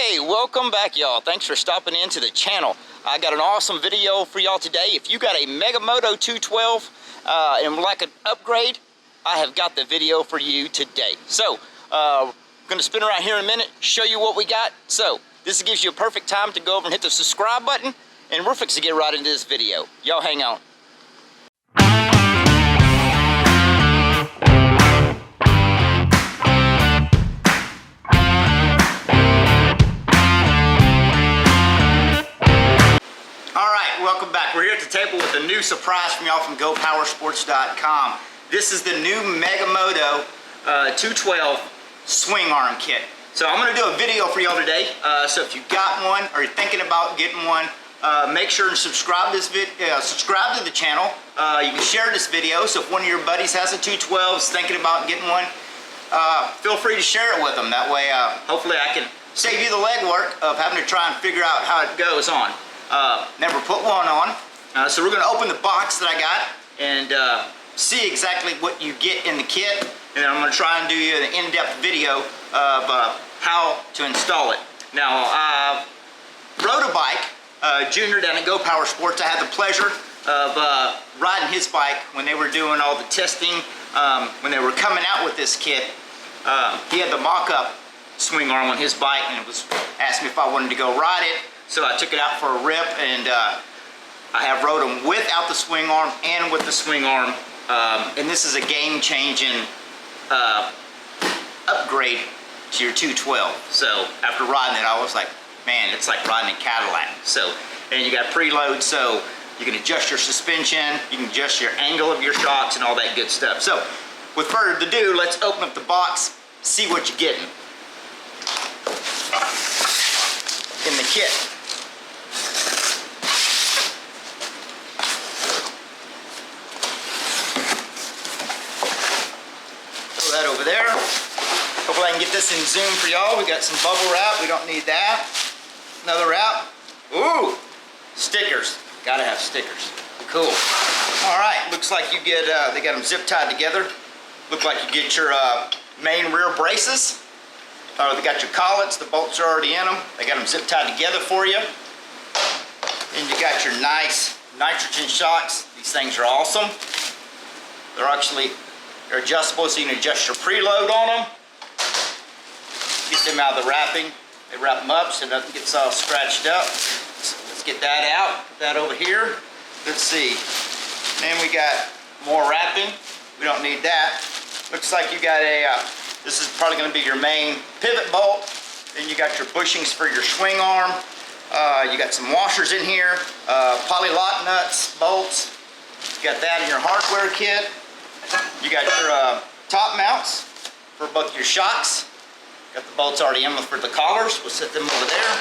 Hey, welcome back, y'all. Thanks for stopping into the channel. I got an awesome video for y'all today. If you got a Moto 212 and would like an upgrade, I have got the video for you today. So, I'm gonna spin around here in a minute, show you what we got. So, this gives you a perfect time to go over and hit the subscribe button, and we're fixing to get right into this video. Y'all hang on. Welcome back. We're here at the table with a new surprise from y'all from GoPowersports.com. This is the new Moto 212 swing arm kit. So I'm going to do a video for y'all today. So if you got one or you're thinking about getting one, make sure and subscribe to the channel. You can share this video. So if one of your buddies has a 212, is thinking about getting one, feel free to share it with them. That way, hopefully I can save you the legwork of having to try and figure out how it goes on. Never put one on. So we're going to open the box that I got and see exactly what you get in the kit. And then I'm going to try and do you an in-depth video of how to install it. Now, I rode a bike, Junior down at Go Power Sports. I had the pleasure of riding his bike when they were doing all the testing, when they were coming out with this kit. He had the mock-up swing arm on his bike and asked me if I wanted to go ride it. So I took it out for a rip, and I have rode them without the swing arm and with the swing arm. And this is a game-changing upgrade to your 212. So after riding it, I was like, man, it's like riding a Cadillac. So, and you got preload, so you can adjust your suspension, you can adjust your angle of your shocks and all that good stuff. So with further ado, let's open up the box, see what you're getting in the kit. That over there. Hopefully I can get this in zoom for y'all. We got some bubble wrap. We don't need that. Another wrap. Ooh, stickers. Gotta have stickers. Cool. All right. Looks like you get. They got them zip tied together. Look like you get your main rear braces. They got your collets. The bolts are already in them. They got them zip tied together for you. And you got your nice nitrogen shocks. These things are awesome. They're adjustable, so you can adjust your preload on them. Get them out of the wrapping. They wrap them up so nothing gets all scratched up. So let's get that out. Put that over here. Let's see. Then we got more wrapping. We don't need that. Looks like you got this is probably going to be your main pivot bolt. Then you got your bushings for your swing arm. You got some washers in here. Poly lock nuts, bolts. You got that in your hardware kit. You got your top mounts for both your shocks. Got the bolts already in for the collars. We'll set them over there.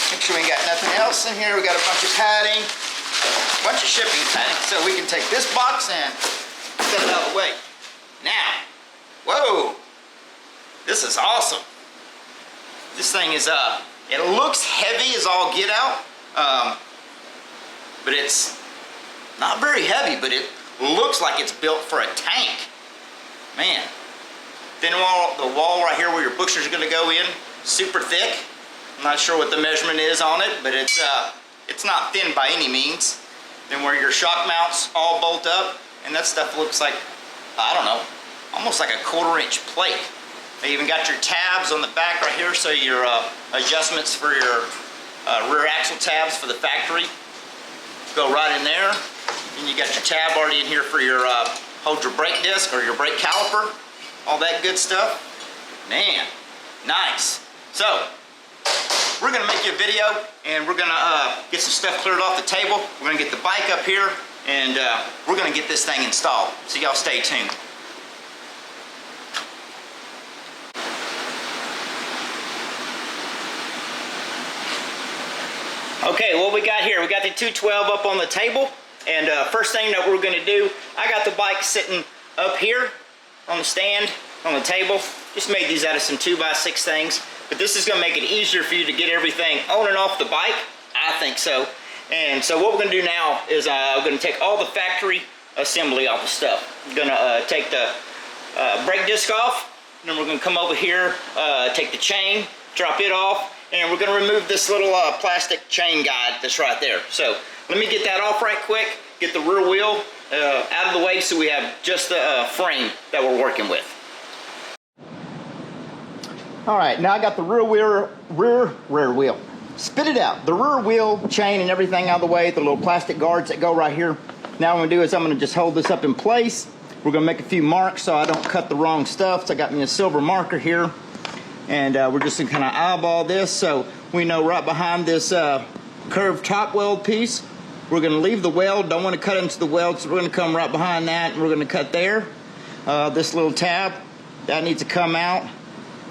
Make sure we ain't got nothing else in here. We got a bunch of padding, a bunch of shipping padding. So we can take this box and set it out of the way. Now, whoa, this is awesome. This thing is, it looks heavy as all get out, but it's not very heavy, but it looks like it's built for a tank. Man. Then the wall right here where your bushers are going to go in, super thick. I'm not sure what the measurement is on it, but it's not thin by any means. Then where your shock mounts all bolt up, and that stuff looks like, I don't know, almost like a 1/4-inch plate. They even got your tabs on the back right here, so your adjustments for your rear axle tabs for the factory go right in there. And you got your tab already in here for your hold your brake disc or your brake caliper, all that good stuff. Man, nice. So we're gonna make you a video, and we're gonna get some stuff cleared off the table. We're gonna get the bike up here, and we're gonna get this thing installed. So y'all stay tuned. Okay, what we got here? We got the 212 up on the table. And first thing that we're gonna do, I got the bike sitting up here on the stand, on the table. Just made these out of some 2x6 things. But this is gonna make it easier for you to get everything on and off the bike. I think so. And so what we're gonna do now is I'm gonna take all the factory assembly off the stuff. I'm gonna take the brake disc off. And then we're gonna come over here, take the chain, drop it off, and we're gonna remove this little plastic chain guide that's right there. So let me get that off right quick, get the rear wheel out of the way so we have just the frame that we're working with. All right, now I got the rear wheel. Spit it out. The rear wheel chain and everything out of the way, the little plastic guards that go right here. Now what I'm gonna do is I'm gonna just hold this up in place. We're gonna make a few marks so I don't cut the wrong stuff. So I got me a silver marker here. And we're just gonna kind of eyeball this so we know right behind this curved top weld piece, we're gonna leave the weld, don't wanna cut into the weld, so we're gonna come right behind that and we're gonna cut there. This little tab, that needs to come out.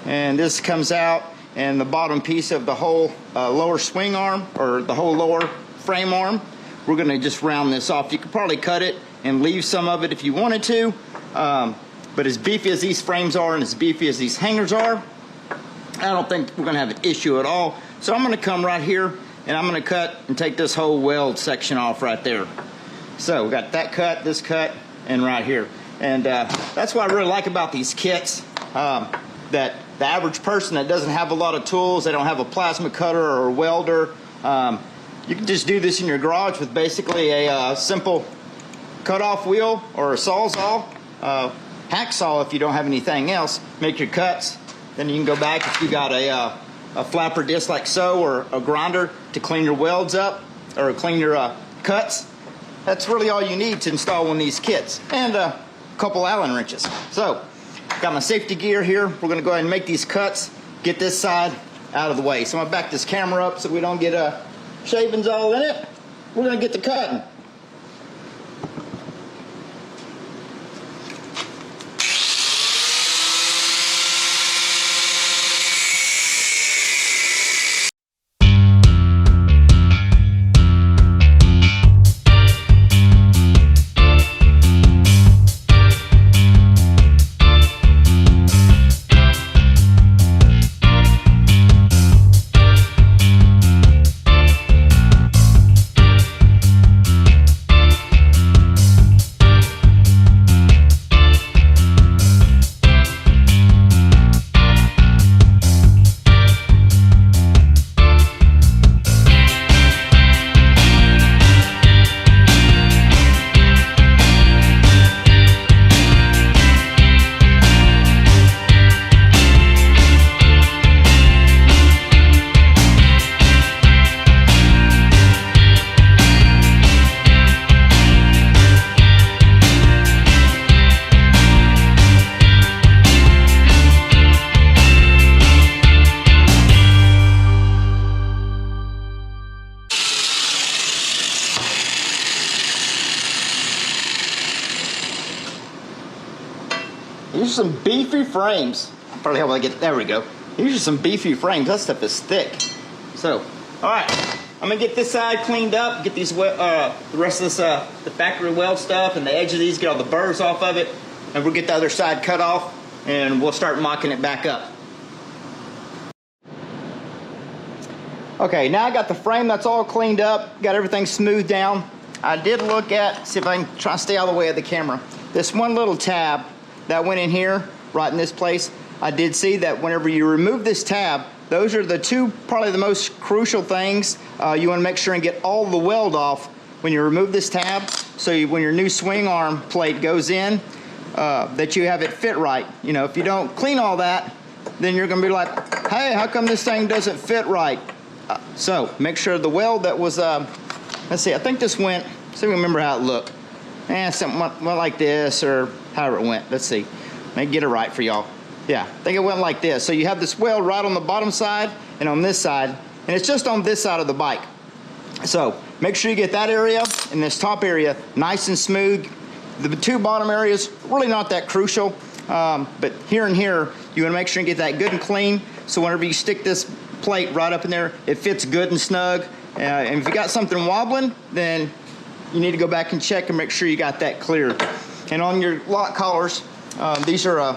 And this comes out, and the bottom piece of the whole lower swing arm, or the whole lower frame arm, we're gonna just round this off. You could probably cut it and leave some of it if you wanted to, but as beefy as these frames are and as beefy as these hangers are, I don't think we're gonna have an issue at all. So I'm gonna come right here and I'm gonna cut and take this whole weld section off right there. So we got that cut, this cut, and right here. And that's what I really like about these kits, that the average person that doesn't have a lot of tools, they don't have a plasma cutter or a welder, you can just do this in your garage with basically a simple cut-off wheel or a sawzall, hacksaw if you don't have anything else. Make your cuts, then you can go back if you got a flapper disc like so, or a grinder to clean your welds up or clean your cuts. That's really all you need to install one of these kits, and a couple Allen wrenches. So got my safety gear here. We're gonna go ahead and make these cuts, get this side out of the way. So I'm gonna back this camera up so we don't get shavings all in it. We're gonna get to cutting. These are some beefy frames. I'll probably help I get, there we go. These are some beefy frames. That stuff is thick. So, all right, I'm gonna get this side cleaned up, get these the rest of this the factory weld stuff and the edge of these, get all the burrs off of it, and we'll get the other side cut off, and we'll start mocking it back up. Okay, now I got the frame that's all cleaned up, got everything smoothed down. I did look at, see if I can try to stay out of the way of the camera. This one little tab that went in here, right in this place, I did see that whenever you remove this tab, those are the two, probably the most crucial things. You wanna make sure and get all the weld off when you remove this tab, so when your new swing arm plate goes in, that you have it fit right. You know, if you don't clean all that, then you're gonna be like, hey, how come this thing doesn't fit right? So make sure the weld that was, let's see, I think this went, see if we remember how it looked. Something went like this, or however it went. Let's see, maybe get it right for y'all. Yeah, I think it went like this. So you have this weld right on the bottom side and on this side, and it's just on this side of the bike. So make sure you get that area and this top area nice and smooth. The two bottom areas, really not that crucial, but here and here, you wanna make sure you get that good and clean, so whenever you stick this plate right up in there, it fits good and snug. And if you got something wobbling, then you need to go back and check and make sure you got that cleared. And on your lock collars, these are, I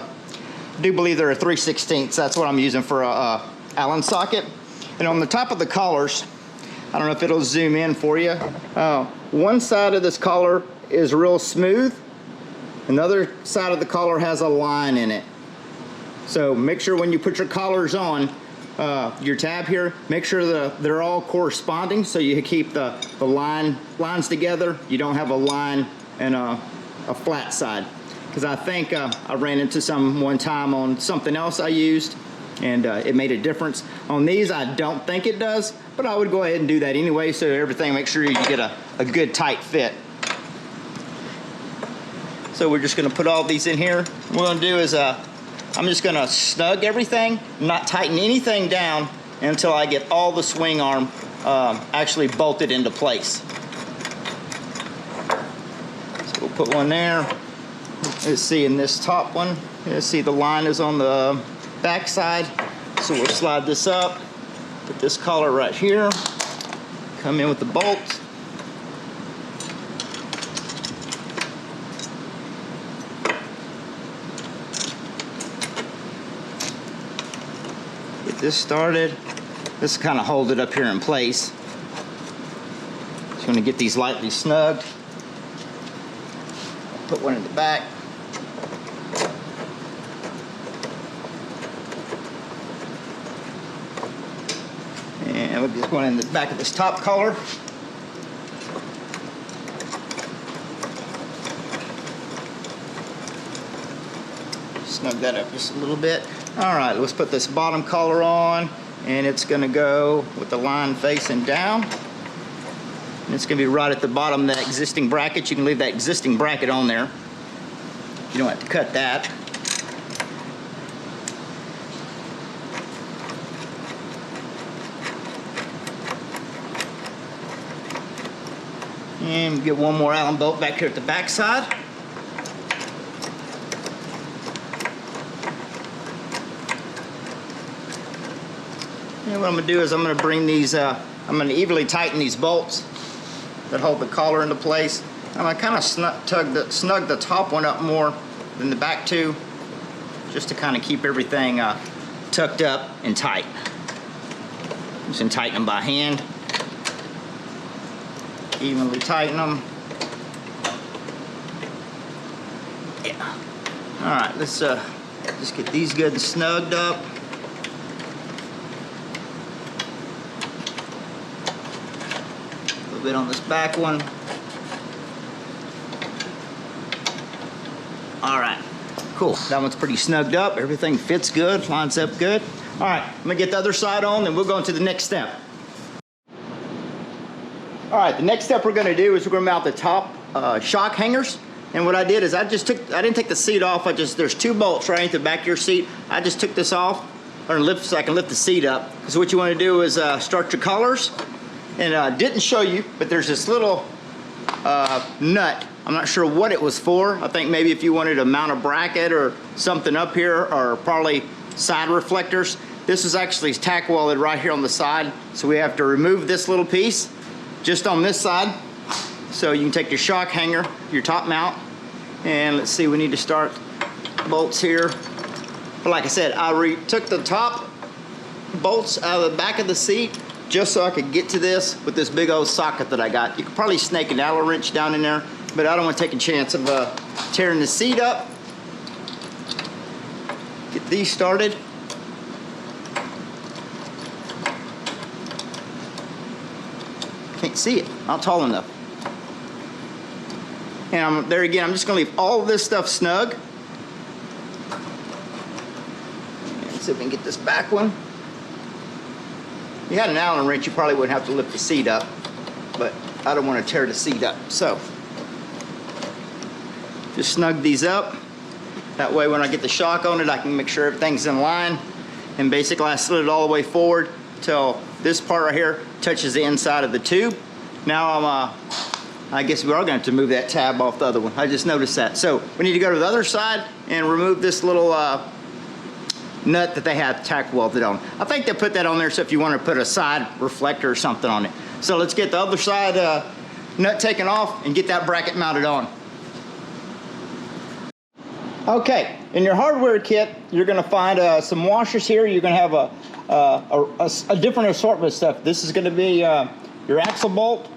do believe they're a 3/16. That's what I'm using for a Allen socket. And on the top of the collars, I don't know if it'll zoom in for you. One side of this collar is real smooth, and the other side of the collar has a line in it. So make sure when you put your collars on, your tab here, make sure that they're all corresponding so you keep the lines together. You don't have a line and a flat side. Because I think I ran into some one time on something else I used, and it made a difference. On these, I don't think it does, but I would go ahead and do that anyway, so everything, make sure you get a good tight fit. So we're just gonna put all these in here. What we're gonna do is, I'm just gonna snug everything, not tighten anything down until I get all the swing arm actually bolted into place. So we'll put one there. Let's see, in this top one, let's see, the line is on the back side. So we'll slide this up, put this collar right here, come in with the bolt. Get this started. This kind of hold it up here in place. Just going to get these lightly snugged. Put one in the back. And we'll just one in the back of this top collar. Snug that up just a little bit. All right, let's put this bottom collar on, and it's gonna go with the line facing down. And it's gonna be right at the bottom of that existing bracket. You can leave that existing bracket on there. You don't have to cut that. And get one more Allen bolt back here at the back side. And what I'm gonna do is I'm gonna bring these, I'm gonna evenly tighten these bolts that hold the collar into place. I'm gonna kind of snug the top one up more than the back two, just to kind of keep everything tucked up and tight. Just gonna tighten them by hand. Evenly tighten them. Yeah. All right, let's just get these good and snugged up. A little bit on this back one. All right, cool. That one's pretty snugged up. Everything fits good, lines up good. All right, I'm gonna get the other side on, then we'll go into the next step. All right, the next step we're gonna do is we're gonna mount the top shock hangers. And what I did is I didn't take the seat off. There's two bolts right at the back of your seat. I just took this off so I can lift the seat up. Because what you wanna do is start your collars. And I didn't show you, but there's this little nut. I'm not sure what it was for. I think maybe if you wanted to mount a bracket or something up here, or probably side reflectors. This is actually tack welded right here on the side. So we have to remove this little piece just on this side. So you can take your shock hanger, your top mount, and let's see, we need to start bolts here. But like I said, I took the top bolts out of the back of the seat just so I could get to this with this big old socket that I got. You could probably snake an Allen wrench down in there, but I don't want to take a chance of tearing the seat up. Get these started. Can't see it, not tall enough. And there again, I'm just gonna leave all of this stuff snug. Let's see if we can get this back one. If you had an Allen wrench, you probably wouldn't have to lift the seat up, but I don't want to tear the seat up. So just snug these up. That way when I get the shock on it, I can make sure everything's in line. And basically I slid it all the way forward till this part right here touches the inside of the tube. Now I guess we are going to have to move that tab off the other one. I just noticed that. So we need to go to the other side and remove this little nut that they have tack welded on. I think they put that on there so if you want to put a side reflector or something on it. So let's get the other side nut taken off and get that bracket mounted on. Okay, in your hardware kit, you're going to find some washers here. You're going to have a different assortment of stuff. This is going to be your axle bolt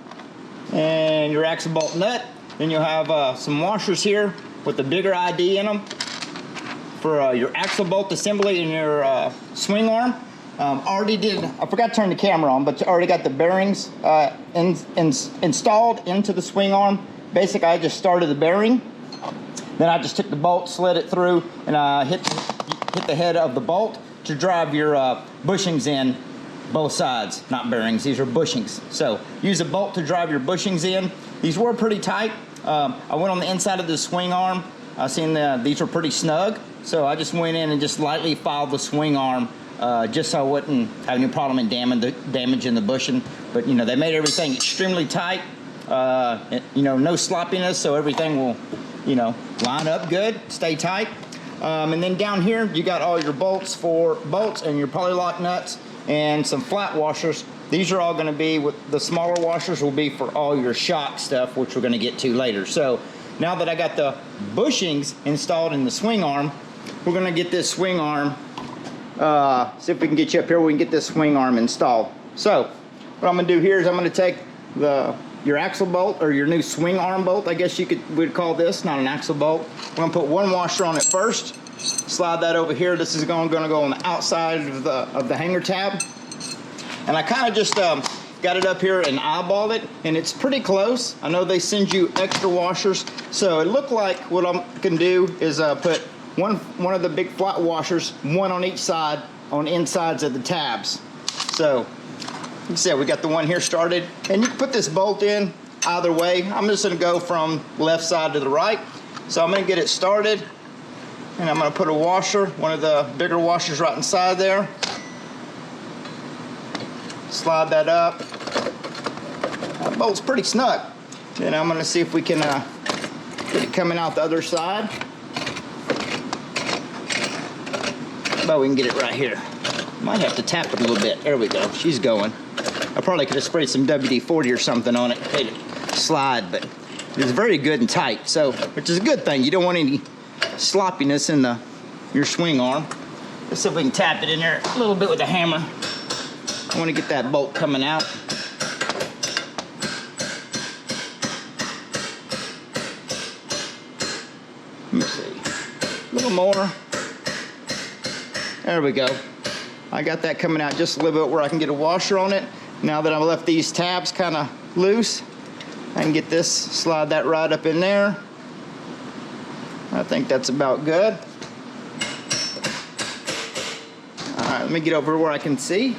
and your axle bolt nut. Then you'll have some washers here with the bigger ID in them for your axle bolt assembly and your swing arm. I forgot to turn the camera on, but already got the bearings installed into the swing arm. Basically, I just started the bearing. Then I just took the bolt, slid it through, and hit the head of the bolt to drive your bushings in both sides. Not bearings, these are bushings. So use a bolt to drive your bushings in. These were pretty tight. I went on the inside of the swing arm. I seen these were pretty snug. So I just went in and just lightly filed the swing arm just so I wouldn't have any problem in damaging the bushing. But you know, they made everything extremely tight. You know, no sloppiness, so everything will, you know, line up good, stay tight. And then down here, you got all your bolts and your polylock nuts and some flat washers. These are all going to be, with the smaller washers will be for all your shock stuff, which we're going to get to later. So now that I got the bushings installed in the swing arm, we're going to get this swing arm, see if we can get you up here, we can get this swing arm installed. So what I'm going to do here is I'm going to take your axle bolt, or your new swing arm bolt, I guess would call this, not an axle bolt. We're going to put one washer on it first, slide that over here. This is going to go on the outside of the hanger tab. And I kind of just got it up here and eyeballed it, and it's pretty close. I know they send you extra washers, so it looked like what I'm going to do is put one of the big flat washers, one on each side, on insides of the tabs. So like I said, we got the one here started, and you can put this bolt in either way. I'm just going to go from left side to the right. So I'm going to get it started, and I'm going to put a washer, one of the bigger washers right inside there. Slide that up. That bolt's pretty snug. Then I'm going to see if we can get it coming out the other side. But we can get it right here. Might have to tap it a little bit. There we go. She's going. I probably could have sprayed some WD-40 or something on it, made it slide, but it's very good and tight. So, which is a good thing. You don't want any sloppiness in your swing arm. Let's see if we can tap it in there a little bit with a hammer. I want to get that bolt coming out. Let me see. A little more. There we go. I got that coming out just a little bit where I can get a washer on it. Now that I've left these tabs kind of loose, I can get this, slide that right up in there. I think that's about good. All right, let me get over where I can see.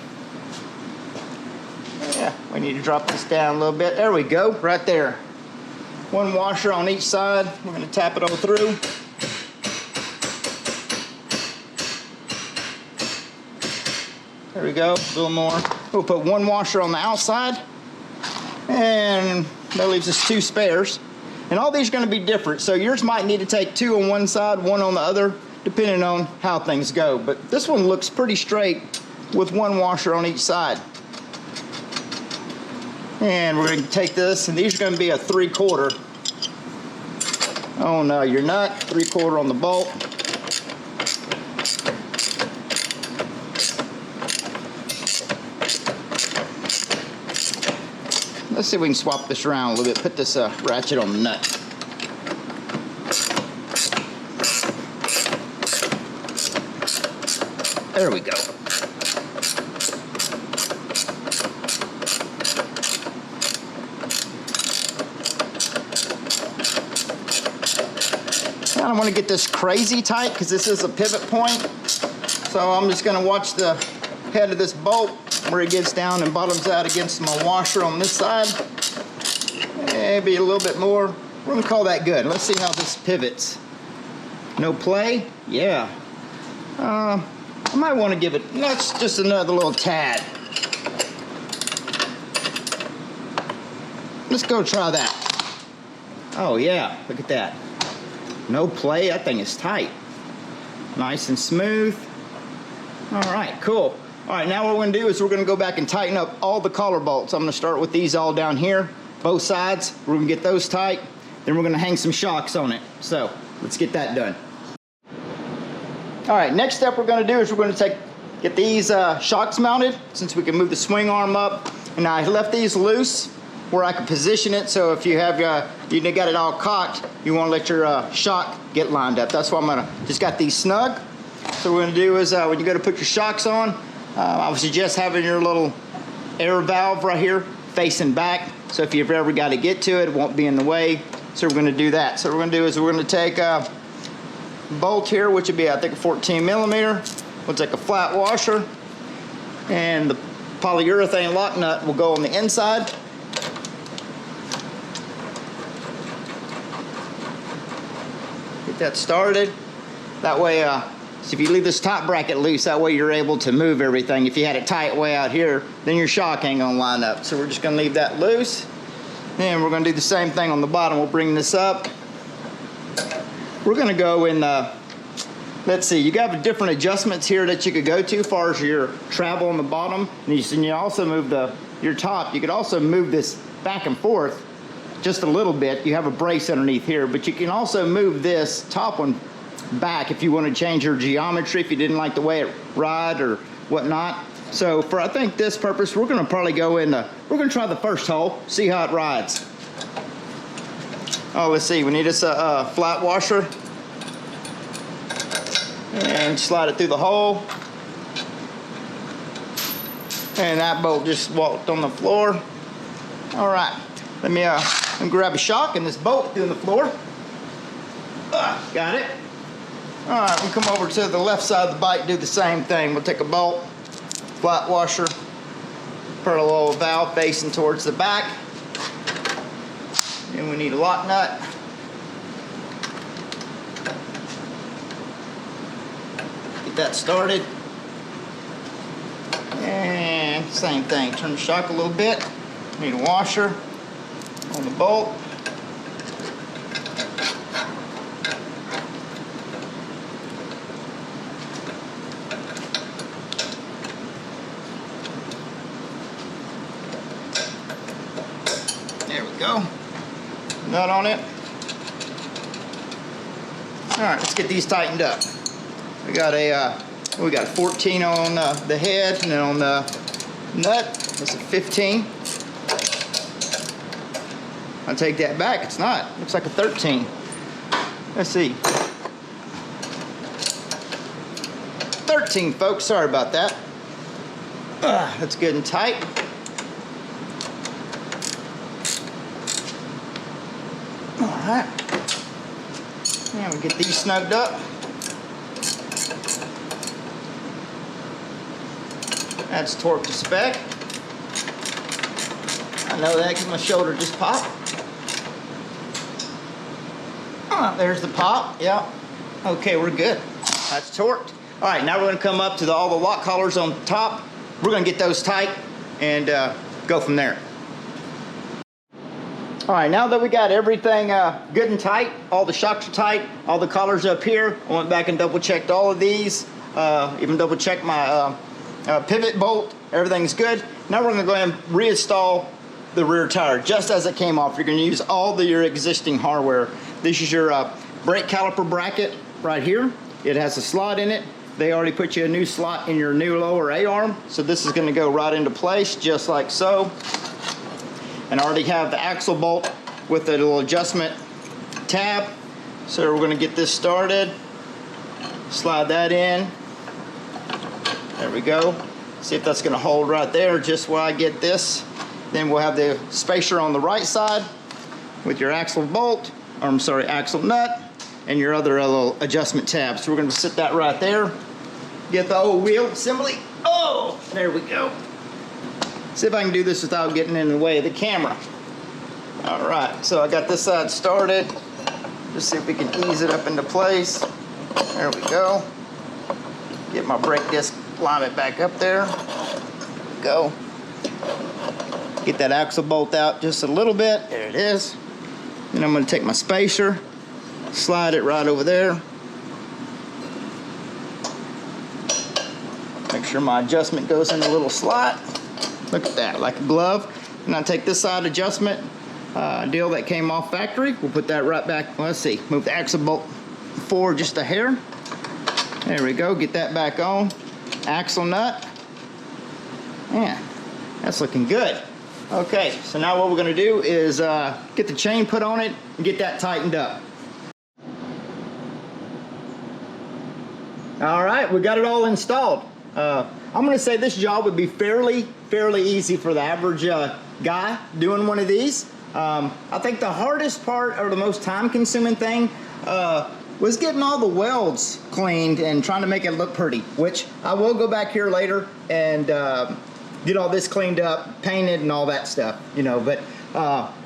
Yeah, we need to drop this down a little bit. There we go, right there. One washer on each side. We're going to tap it all through. There we go, a little more. We'll put one washer on the outside, and that leaves us two spares. And all these are going to be different, so yours might need to take two on one side, one on the other, depending on how things go. But this one looks pretty straight with one washer on each side. And we're going to take this, and these are going to be a 3/4. Oh no, your nut, 3/4 on the bolt. Let's see if we can swap this around a little bit. Put this ratchet on the nut. There we go. I don't want to get this crazy tight because this is a pivot point. So I'm just going to watch the head of this bolt where it gets down and bottoms out against my washer on this side. Maybe a little bit more. We're going to call that good. Let's see how this pivots. No play? Yeah. I might want to give it, that's just another little tad. Let's go try that. Oh yeah, look at that. No play, that thing is tight. Nice and smooth. All right, cool. All right, now what we're gonna do is we're gonna go back and tighten up all the collar bolts. I'm gonna start with these all down here, both sides. We're gonna get those tight. Then we're gonna hang some shocks on it. So let's get that done. All right, next step we're gonna do is we're gonna get these shocks mounted, since we can move the swing arm up. And I left these loose where I can position it, so if you have you got it all cocked, you wanna let your shock get lined up. That's why I'm gonna, just got these snug. So what we're gonna do is when you go to put your shocks on, I would suggest having your little air valve right here facing back, so if you've ever got to get to it, it won't be in the way. So we're going to do that. So what we're going to do is we're going to take a bolt here, which would be, I think, a 14 millimeter. We'll take a flat washer, and the polyurethane lock nut will go on the inside. Get that started. That way, so if you leave this top bracket loose, that way you're able to move everything. If you had it tight way out here, then your shock ain't gonna line up. So we're just gonna leave that loose. Then we're gonna do the same thing on the bottom. We'll bring this up. We're gonna go in, let's see, you got different adjustments here that you could go to as far as your travel on the bottom. And you also move your top. You could also move this back and forth just a little bit. You have a brace underneath here, but you can also move this top one back if you want to change your geometry, if you didn't like the way it ride or whatnot. So for, I think, this purpose, we're going to probably go in we're going to try the first hole, see how it rides. Oh, let's see, we need us a flat washer, and slide it through the hole, and that bolt just walked on the floor. All right, let me grab a shock and this bolt through the floor. Got it. All right, we'll come over to the left side of the bike, do the same thing. We'll take a bolt, flat washer, parallel valve facing towards the back. And we need a lock nut. Get that started. And same thing, turn the shock a little bit. Need a washer on the bolt. There we go. Nut on it. All right, let's get these tightened up. We got a 14 on the head, and then on the nut, that's a 15. I'll take that back. It's not. Looks like a 13. Let's see. 13, folks. Sorry about that. That's good and tight. Alright, and we get these snugged up. That's torque to spec. I know that because my shoulder just popped. There's the pop, yeah. Okay, we're good. That's torqued. Alright, now we're going to come up to all the lock collars on top. We're going to get those tight and go from there. All right, now that we got everything good and tight, all the shocks are tight, all the collars up here, I went back and double checked all of these, even double checked my pivot bolt, everything's good. Now we're gonna go ahead and reinstall the rear tire just as it came off. You're gonna use all your existing hardware. This is your brake caliper bracket right here. It has a slot in it. They already put you a new slot in your new lower A-arm, so this is gonna go right into place just like so. And I already have the axle bolt with a little adjustment tab. So we're gonna get this started. Slide that in. There we go. See if that's gonna hold right there just while I get this. Then we'll have the spacer on the right side with your axle bolt, or I'm sorry, axle nut, and your other little adjustment tab. So we're gonna sit that right there. Get the old wheel assembly. Oh, there we go. See if I can do this without getting in the way of the camera. All right, so I got this side started. Just see if we can ease it up into place. There we go. Get my brake disc, line it back up there. Go. Get that axle bolt out just a little bit. There it is. Then I'm gonna take my spacer, slide it right over there. Make sure my adjustment goes in the little slot. Look at that, like a glove. And I take this side adjustment deal that came off factory. We'll put that right back. Well, let's see, move the axle bolt forward just a hair. There we go, get that back on. Axle nut. Man, that's looking good. Okay, so now what we're gonna do is get the chain put on it and get that tightened up. All right, we got it all installed. I'm gonna say this job would be fairly easy for the average guy doing one of these. I think the hardest part or the most time-consuming thing was getting all the welds cleaned and trying to make it look pretty, which I will go back here later and get all this cleaned up, painted and all that stuff, you know, but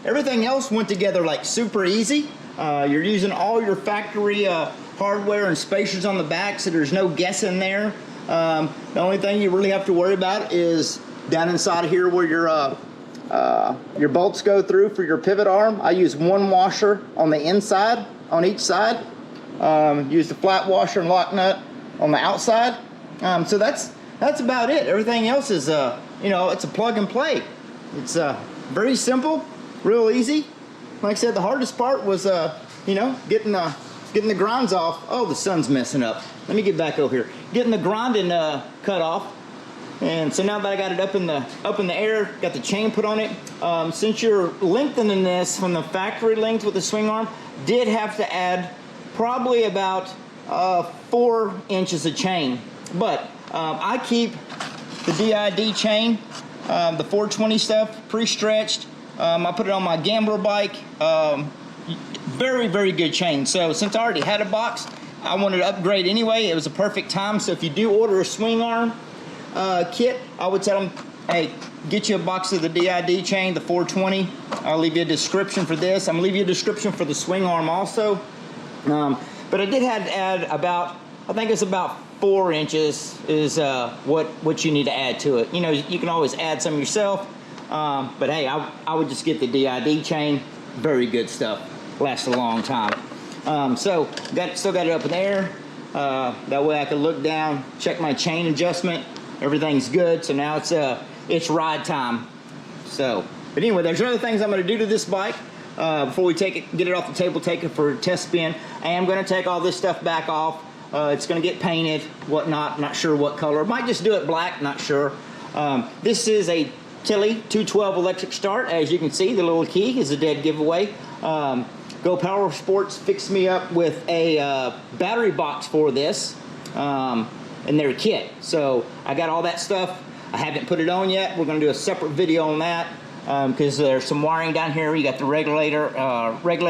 everything else went together like super easy. You're using all your factory hardware and spacers on the back, so there's no guessing there. The only thing you really have to worry about is down inside of here where your bolts go through for your pivot arm. I use one washer on the inside, on each side. Use the flat washer and lock nut on the outside. So that's about it. Everything else is, you know, it's a plug and play. It's very simple, real easy. Like I said, the hardest part was, you know, getting the grinds off. Oh, the sun's messing up. Let me get back over here. Getting the grinding cut off. And so now that I got it up in the air, got the chain put on it. Since you're lengthening this from the factory length with the swing arm, did have to add probably about 4 inches of chain. But I keep the DID chain, the 420 stuff, pre-stretched. I put it on my Gambler bike. Very good chain. So since I already had a box, I wanted to upgrade anyway. It was a perfect time. So if you do order a swing arm kit, I would tell them, hey, get you a box of the DID chain, the 420. I'll leave you a description for this. I'm gonna leave you a description for the swing arm also. But I did have to add about, I think it's about 4 inches is what you need to add to it. You know, you can always add some yourself. But hey, I would just get the DID chain. Very good stuff. Lasts a long time. So still got it up in the air. That way I can look down, check my chain adjustment. Everything's good. So now it's ride time. So, but anyway, there's other things I'm going to do to this bike before we get it off the table, take it for a test spin. I am going to take all this stuff back off. It's going to get painted, whatnot. Not sure what color. Might just do it black. Not sure. This is a Tilley 212 electric start. As you can see, the little key is a dead giveaway. Go Power Sports fixed me up with a battery box for this in their kit. So I got all that stuff. I haven't put it on yet. We're going to do a separate video on that because there's some wiring down here. You got the regulator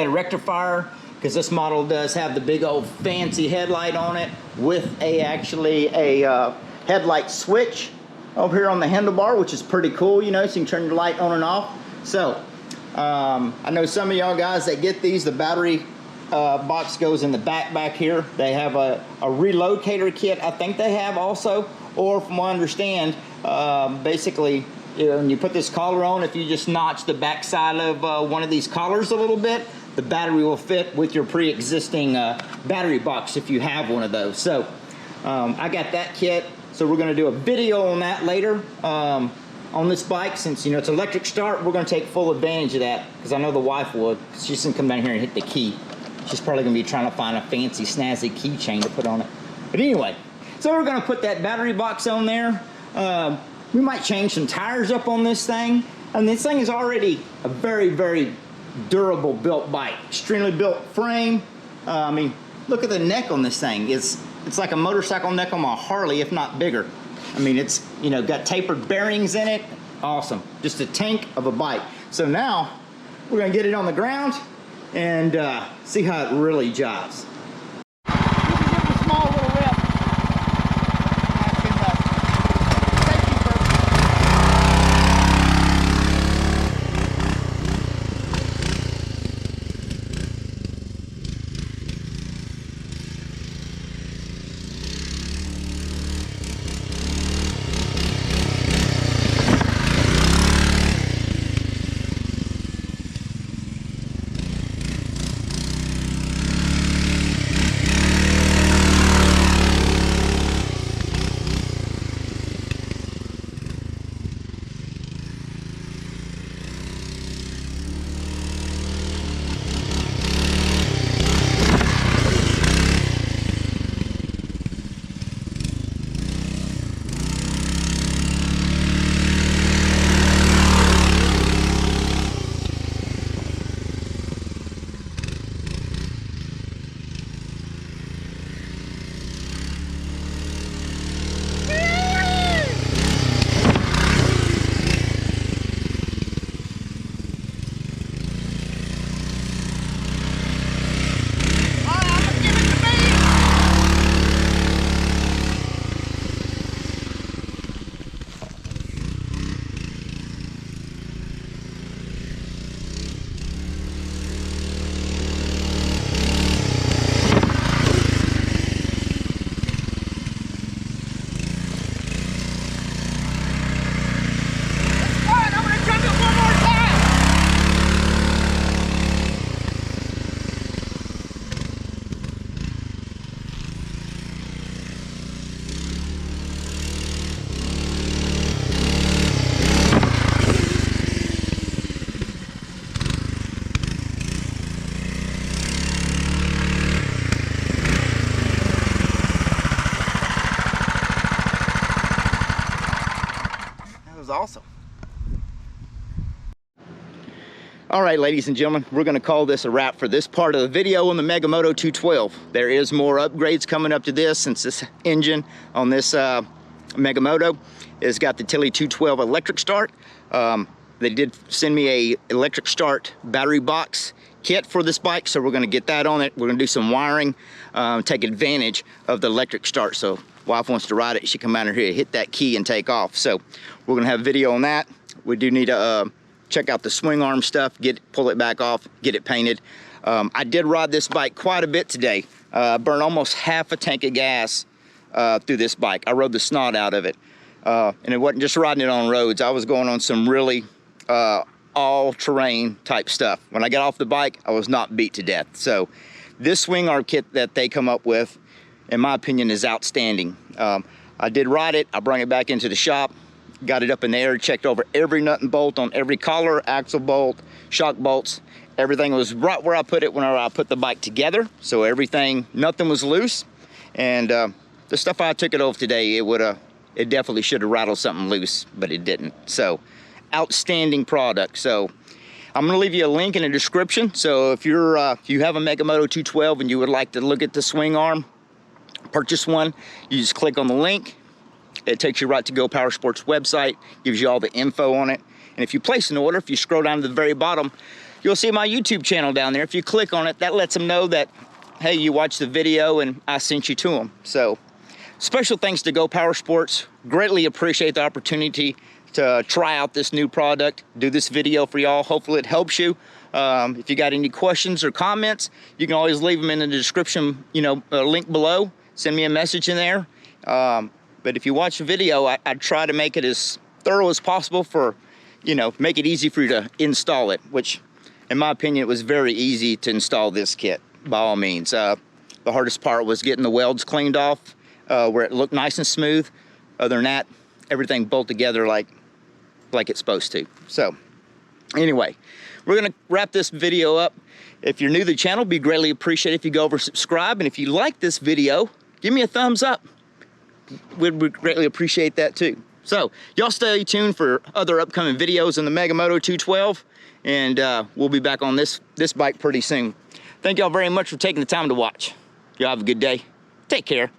rectifier, because this model does have the big old fancy headlight on it with actually a headlight switch over here on the handlebar, which is pretty cool, you know, so you can turn your light on and off. So I know some of y'all guys that get these, the battery box goes in the back here. They have a relocator kit, I think they have also, or from what I understand, basically, you know, when you put this collar on, if you just notch the back side of one of these collars a little bit, the battery will fit with your pre-existing battery box if you have one of those. So I got that kit. So we're going to do a video on that later on this bike. Since, you know, it's electric start, we're going to take full advantage of that, because I know the wife would. She's going to come down here and hit the key. She's probably going to be trying to find a fancy snazzy keychain to put on it. But anyway, so we're going to put that battery box on there. We might change some tires up on this thing. And this thing is already a very durable built bike. Extremely built frame. I mean, look at the neck on this thing. It's like a motorcycle neck on my Harley, if not bigger. I mean, it's, you know, got tapered bearings in it. Awesome. Just a tank of a bike. So now we're going to get it on the ground and see how it really jives. You can give it a small little rip. was awesome. All right, ladies and gentlemen, we're gonna call this a wrap for this part of the video on the Moto 212. There is more upgrades coming up to this, since this engine on this Moto has got the Tilly 212 electric start. They did send me a electric start battery box kit for this bike, so we're gonna get that on it. We're gonna do some wiring, take advantage of the electric start. So wife wants to ride it, she come out here, hit that key and take off. So we're gonna have a video on that. We do need to check out the swing arm stuff, pull it back off, get it painted. I did ride this bike quite a bit today. Burned almost half a tank of gas through this bike. I rode the snot out of it. And it wasn't just riding it on roads. I was going on some really all-terrain type stuff. When I got off the bike, I was not beat to death. So this swing arm kit that they come up with, in my opinion, is outstanding. I did ride it. I brought it back into the shop, got it up in the air, checked over every nut and bolt on every collar, axle bolt, shock bolts. Everything was right where I put it whenever I put the bike together. So everything, nothing was loose. And the stuff I took it over today, it definitely should have rattled something loose, but it didn't. So outstanding product. So I'm gonna leave you a link in the description. So if you have a Moto 212 and you would like to look at the swing arm, purchase one, you just click on the link. It takes you right to Go Power Sports website, gives you all the info on it. And if you place an order, if you scroll down to the very bottom, you'll see my YouTube channel down there. If you click on it, that lets them know that, hey, you watched the video and I sent you to them. So special thanks to Go Power Sports. Greatly appreciate the opportunity to try out this new product, do this video for y'all. Hopefully it helps you. If you got any questions or comments, you can always leave them in the description, link below. Send me a message in there. But if you watch the video, I try to make it as thorough as possible for, make it easy for you to install it, which in my opinion, it was very easy to install this kit by all means. The hardest part was getting the welds cleaned off where it looked nice and smooth. Other than that, everything bolted together like it's supposed to. So anyway, we're gonna wrap this video up. If you're new to the channel, it'd be greatly appreciated if you go over subscribe. And if you like this video, give me a thumbs up. We'd greatly appreciate that too. So y'all stay tuned for other upcoming videos in the Moto 212, and we'll be back on this bike pretty soon. Thank y'all very much for taking the time to watch. Y'all have a good day. Take care.